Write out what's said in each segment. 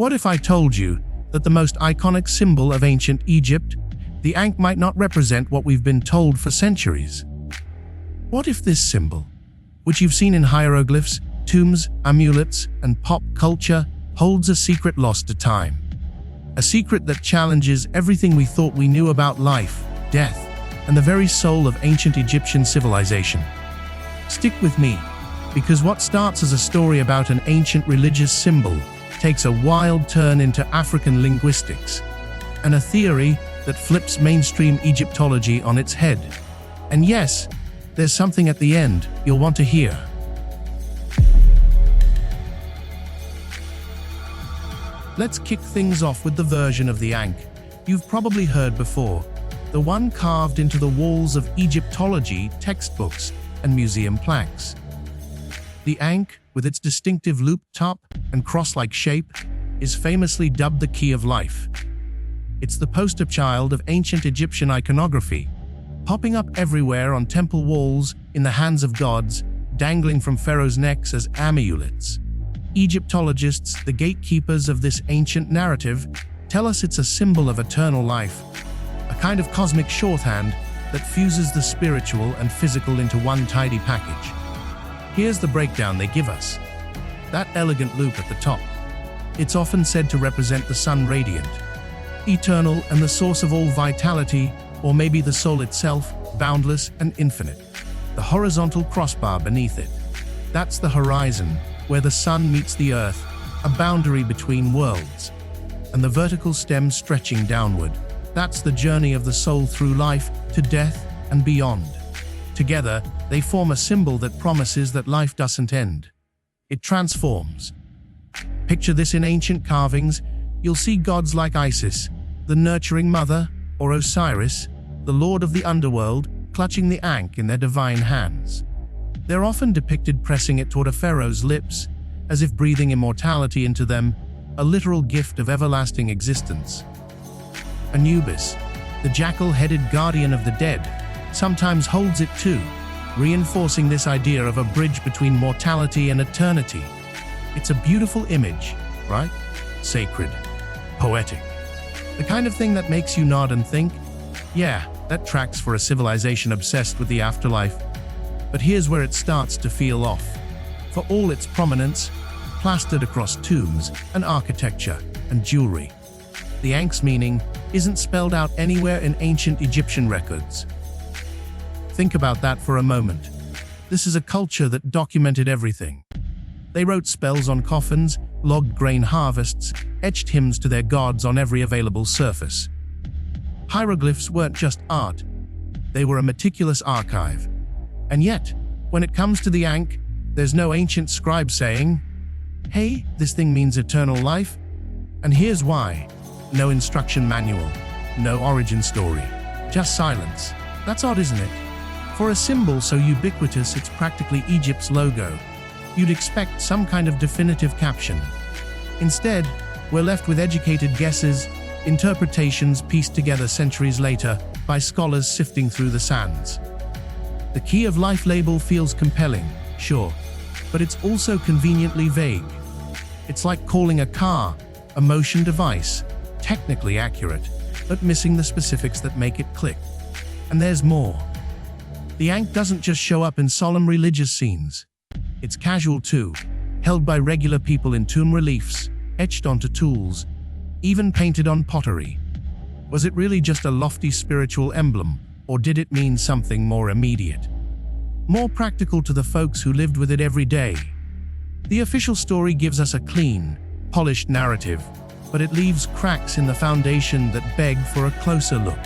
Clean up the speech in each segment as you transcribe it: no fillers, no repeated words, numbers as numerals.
What if I told you that the most iconic symbol of ancient Egypt, the Ankh, might not represent what we've been told for centuries? What if this symbol, which you've seen in hieroglyphs, tombs, amulets, and pop culture, holds a secret lost to time? A secret that challenges everything we thought we knew about life, death, and the very soul of ancient Egyptian civilization. Stick with me, because what starts as a story about an ancient religious symbol takes a wild turn into African linguistics, and a theory that flips mainstream Egyptology on its head. And yes, there's something at the end you'll want to hear. Let's kick things off with the version of the Ankh you've probably heard before, the one carved into the walls of Egyptology textbooks and museum plaques. The Ankh, with its distinctive looped top and cross-like shape, is famously dubbed the Key of Life. It's the poster child of ancient Egyptian iconography, popping up everywhere on temple walls, in the hands of gods, dangling from pharaohs' necks as amulets. Egyptologists, the gatekeepers of this ancient narrative, tell us it's a symbol of eternal life, a kind of cosmic shorthand that fuses the spiritual and physical into one tidy package. Here's the breakdown they give us. That elegant loop at the top. It's often said to represent the sun radiant, eternal and the source of all vitality, or maybe the soul itself, boundless and infinite. The horizontal crossbar beneath it. That's the horizon, where the sun meets the earth, a boundary between worlds. And the vertical stem stretching downward. That's the journey of the soul through life, to death, and beyond. Together, they form a symbol that promises that life doesn't end. It transforms. Picture this in ancient carvings. You'll see gods like Isis, the nurturing mother, or Osiris, the lord of the underworld, clutching the Ankh in their divine hands. They're often depicted pressing it toward a pharaoh's lips, as if breathing immortality into them, a literal gift of everlasting existence. Anubis, the jackal-headed guardian of the dead, sometimes holds it too, reinforcing this idea of a bridge between mortality and eternity. It's a beautiful image, right? Sacred, poetic. The kind of thing that makes you nod and think, yeah, that tracks for a civilization obsessed with the afterlife. But here's where it starts to feel off. For all its prominence, plastered across tombs and architecture and jewelry, the Ankh's meaning isn't spelled out anywhere in ancient Egyptian records. Think about that for a moment. This is a culture that documented everything. They wrote spells on coffins, logged grain harvests, etched hymns to their gods on every available surface. Hieroglyphs weren't just art, they were a meticulous archive. And yet, when it comes to the Ankh, there's no ancient scribe saying, "Hey, this thing means eternal life." And here's why. No instruction manual, no origin story, just silence. That's odd, isn't it? For a symbol so ubiquitous it's practically Egypt's logo, you'd expect some kind of definitive caption. Instead, we're left with educated guesses, interpretations pieced together centuries later by scholars sifting through the sands. The Key of Life label feels compelling, sure, but it's also conveniently vague. It's like calling a car a motion device, technically accurate, but missing the specifics that make it click. And there's more. The Ankh doesn't just show up in solemn religious scenes. It's casual too, held by regular people in tomb reliefs, etched onto tools, even painted on pottery. Was it really just a lofty spiritual emblem, or did it mean something more immediate? More practical to the folks who lived with it every day? The official story gives us a clean, polished narrative, but it leaves cracks in the foundation that beg for a closer look.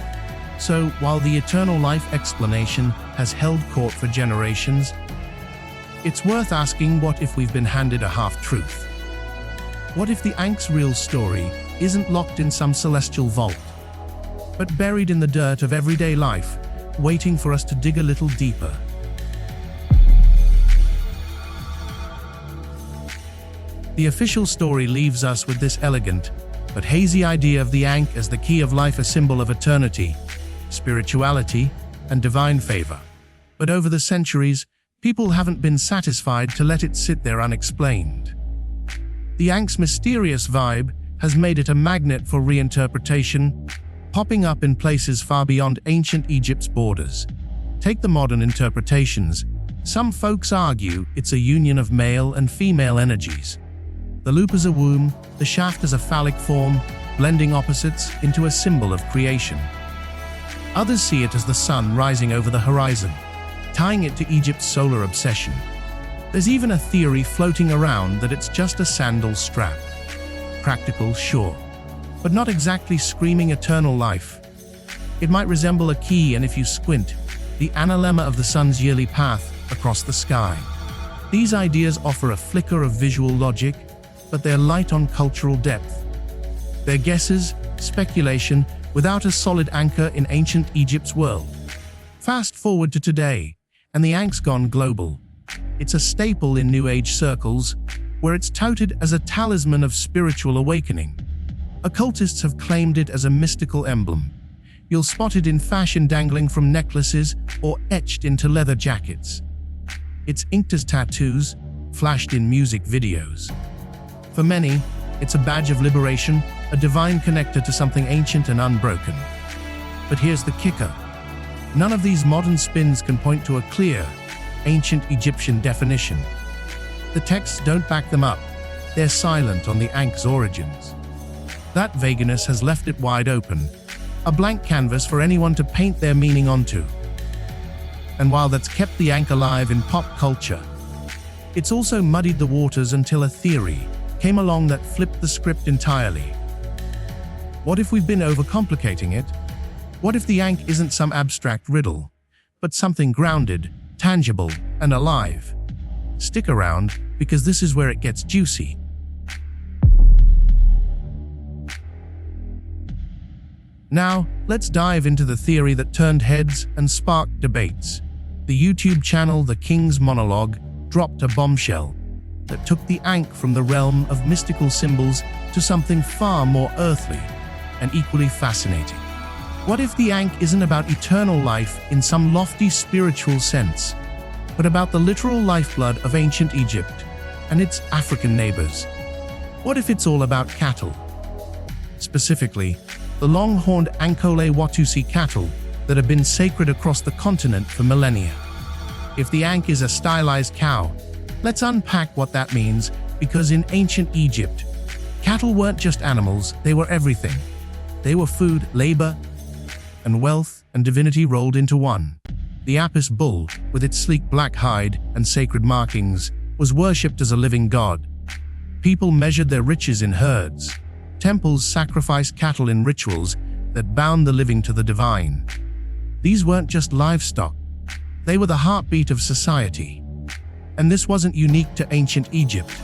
So, while the eternal life explanation has held court for generations, it's worth asking, what if we've been handed a half-truth? What if the Ankh's real story isn't locked in some celestial vault, but buried in the dirt of everyday life, waiting for us to dig a little deeper? The official story leaves us with this elegant but hazy idea of the Ankh as the key of life, a symbol of eternity, spirituality, and divine favor. But over the centuries, people haven't been satisfied to let it sit there unexplained. The Ankh's mysterious vibe has made it a magnet for reinterpretation, popping up in places far beyond ancient Egypt's borders. Take the modern interpretations. Some folks argue it's a union of male and female energies. The loop as a womb, the shaft as a phallic form, blending opposites into a symbol of creation. Others see it as the sun rising over the horizon, tying it to Egypt's solar obsession. There's even a theory floating around that it's just a sandal strap. Practical, sure, but not exactly screaming eternal life. It might resemble a key, and if you squint, the analemma of the sun's yearly path across the sky. These ideas offer a flicker of visual logic, but they're light on cultural depth. They're guesses, speculation, without a solid anchor in ancient Egypt's world. Fast forward to today, and the Ankh's gone global. It's a staple in New Age circles, where it's touted as a talisman of spiritual awakening. Occultists have claimed it as a mystical emblem. You'll spot it in fashion dangling from necklaces or etched into leather jackets. It's inked as tattoos, flashed in music videos. For many, it's a badge of liberation, a divine connector to something ancient and unbroken. But here's the kicker. None of these modern spins can point to a clear, ancient Egyptian definition. The texts don't back them up. They're silent on the Ankh's origins. That vagueness has left it wide open, a blank canvas for anyone to paint their meaning onto. And while that's kept the Ankh alive in pop culture, it's also muddied the waters until a theory came along that flipped the script entirely. What if we've been overcomplicating it? What if the Ankh isn't some abstract riddle, but something grounded, tangible, and alive? Stick around, because this is where it gets juicy. Now, let's dive into the theory that turned heads and sparked debates. The YouTube channel The King's Monologue dropped a bombshell that took the Ankh from the realm of mystical symbols to something far more earthly and equally fascinating. What if the Ankh isn't about eternal life in some lofty spiritual sense, but about the literal lifeblood of ancient Egypt and its African neighbors? What if it's all about cattle? Specifically, the long-horned Ankole Watusi cattle that have been sacred across the continent for millennia. If the Ankh is a stylized cow, let's unpack what that means, because in ancient Egypt, cattle weren't just animals, they were everything. They were food, labor, and wealth and divinity rolled into one. The Apis bull, with its sleek black hide and sacred markings, was worshipped as a living god. People measured their riches in herds. Temples sacrificed cattle in rituals that bound the living to the divine. These weren't just livestock. They were the heartbeat of society. And this wasn't unique to ancient Egypt.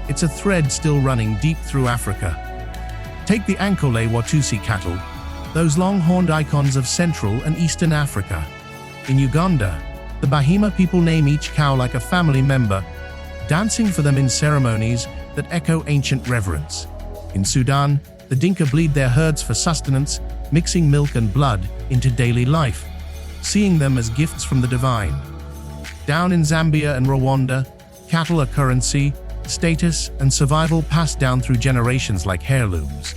It's a thread still running deep through Africa. Take the Ankole Watusi cattle, those long-horned icons of Central and Eastern Africa. In Uganda, the Bahima people name each cow like a family member, dancing for them in ceremonies that echo ancient reverence. In Sudan, the Dinka bleed their herds for sustenance, mixing milk and blood into daily life, seeing them as gifts from the divine. Down in Zambia and Rwanda, cattle are currency, status, and survival passed down through generations like heirlooms.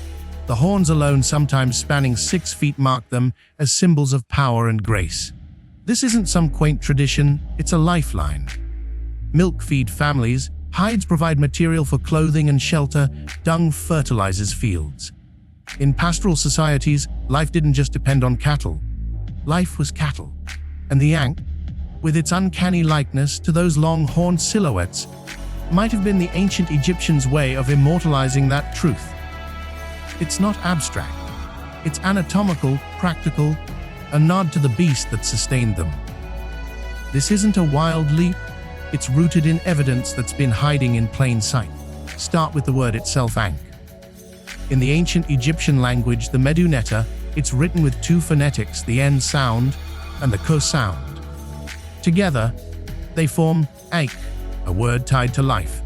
The horns alone, sometimes spanning 6 feet, mark them as symbols of power and grace. This isn't some quaint tradition, it's a lifeline. Milk feed families, hides provide material for clothing and shelter, dung fertilizes fields. In pastoral societies, life didn't just depend on cattle. Life was cattle. And the Ankh, with its uncanny likeness to those long-horned silhouettes, might have been the ancient Egyptians' way of immortalizing that truth. It's not abstract. It's anatomical, practical, a nod to the beast that sustained them. This isn't a wild leap. It's rooted in evidence that's been hiding in plain sight. Start with the word itself, Ankh. In the ancient Egyptian language, the Medu Neta, it's written with 2 phonetics, the N sound and the K sound. Together, they form Ankh, a word tied to life.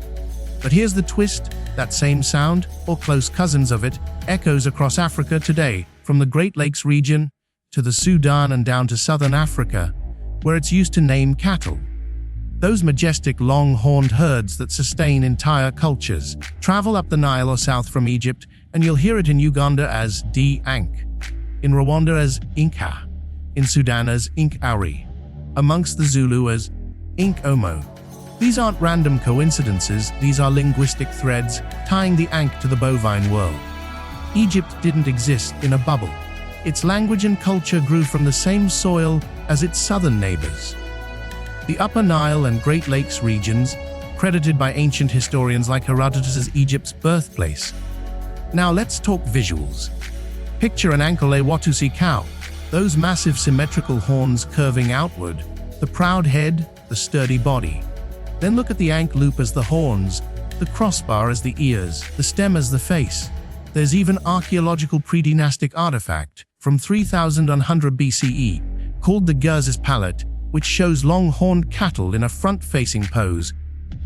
But here's the twist, that same sound, or close cousins of it, echoes across Africa today, from the Great Lakes region to the Sudan and down to southern Africa, where it's used to name cattle. Those majestic long-horned herds that sustain entire cultures. Travel up the Nile or south from Egypt, and you'll hear it in Uganda as Ankh, in Rwanda as Inka, in Sudan as Auri, amongst the Zulu as Omo. These aren't random coincidences, these are linguistic threads tying the Ankh to the bovine world. Egypt didn't exist in a bubble. Its language and culture grew from the same soil as its southern neighbors. The Upper Nile and Great Lakes regions, credited by ancient historians like Herodotus as Egypt's birthplace. Now let's talk visuals. Picture an Ankole Watusi cow, those massive symmetrical horns curving outward, the proud head, the sturdy body. Then look at the Ankh loop as the horns, the crossbar as the ears, the stem as the face. There's even archaeological pre-dynastic artifact from 3100 BCE called the Gerzes palette, which shows long-horned cattle in a front-facing pose,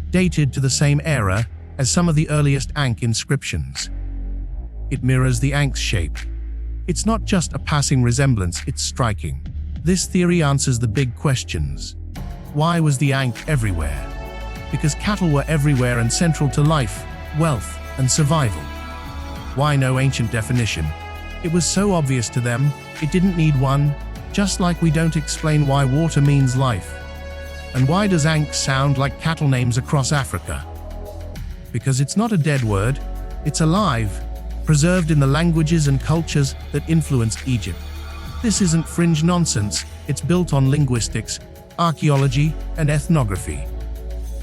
dated to the same era as some of the earliest Ankh inscriptions. It mirrors the Ankh's shape. It's not just a passing resemblance, it's striking. This theory answers the big questions. Why was the Ankh everywhere? Because cattle were everywhere and central to life, wealth, and survival. Why no ancient definition? It was so obvious to them, it didn't need one, just like we don't explain why water means life. And why does Ankh sound like cattle names across Africa? Because it's not a dead word, it's alive, preserved in the languages and cultures that influenced Egypt. This isn't fringe nonsense, it's built on linguistics, archaeology, and ethnography.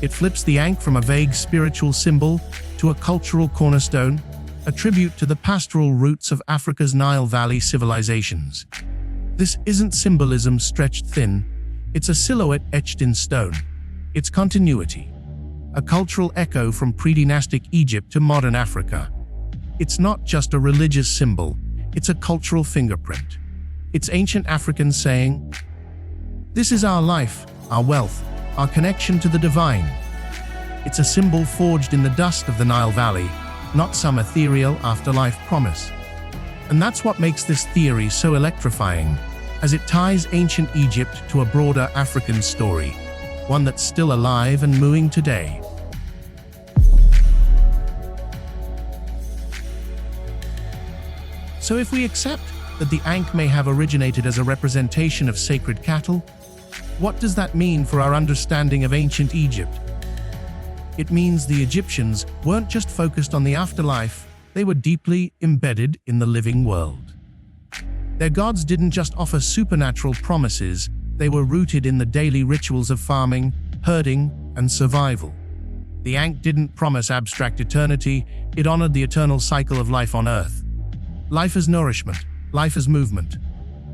It flips the Ankh from a vague spiritual symbol to a cultural cornerstone, a tribute to the pastoral roots of Africa's Nile Valley civilizations. This isn't symbolism stretched thin, it's a silhouette etched in stone. It's continuity, a cultural echo from pre-dynastic Egypt to modern Africa. It's not just a religious symbol, it's a cultural fingerprint. It's ancient Africans saying, "This is our life, our wealth, our connection to the divine." It's a symbol forged in the dust of the Nile Valley, not some ethereal afterlife promise. And that's what makes this theory so electrifying, as it ties ancient Egypt to a broader African story, one that's still alive and mooing today. So if we accept that the Ankh may have originated as a representation of sacred cattle, what does that mean for our understanding of ancient Egypt? It means the Egyptians weren't just focused on the afterlife, they were deeply embedded in the living world. Their gods didn't just offer supernatural promises, they were rooted in the daily rituals of farming, herding, and survival. The Ankh didn't promise abstract eternity, it honored the eternal cycle of life on Earth. Life as nourishment, life as movement,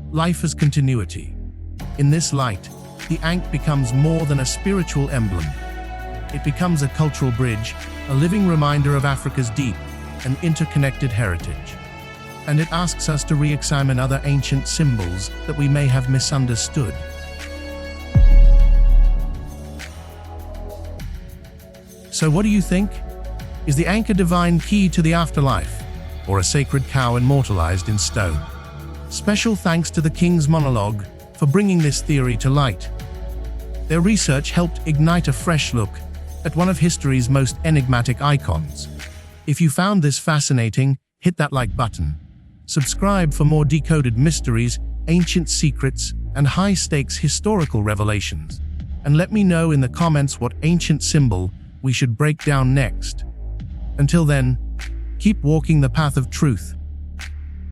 life as continuity. In this light, the Ankh becomes more than a spiritual emblem. It becomes a cultural bridge, a living reminder of Africa's deep and interconnected heritage. And it asks us to re-examine other ancient symbols that we may have misunderstood. So what do you think? Is the Ankh a divine key to the afterlife, or a sacred cow immortalized in stone? Special thanks to the King's Monologue for bringing this theory to light. Their research helped ignite a fresh look at one of history's most enigmatic icons. If you found this fascinating, hit that like button. Subscribe for more decoded mysteries, ancient secrets, and high-stakes historical revelations. And let me know in the comments what ancient symbol we should break down next. Until then, keep walking the path of truth.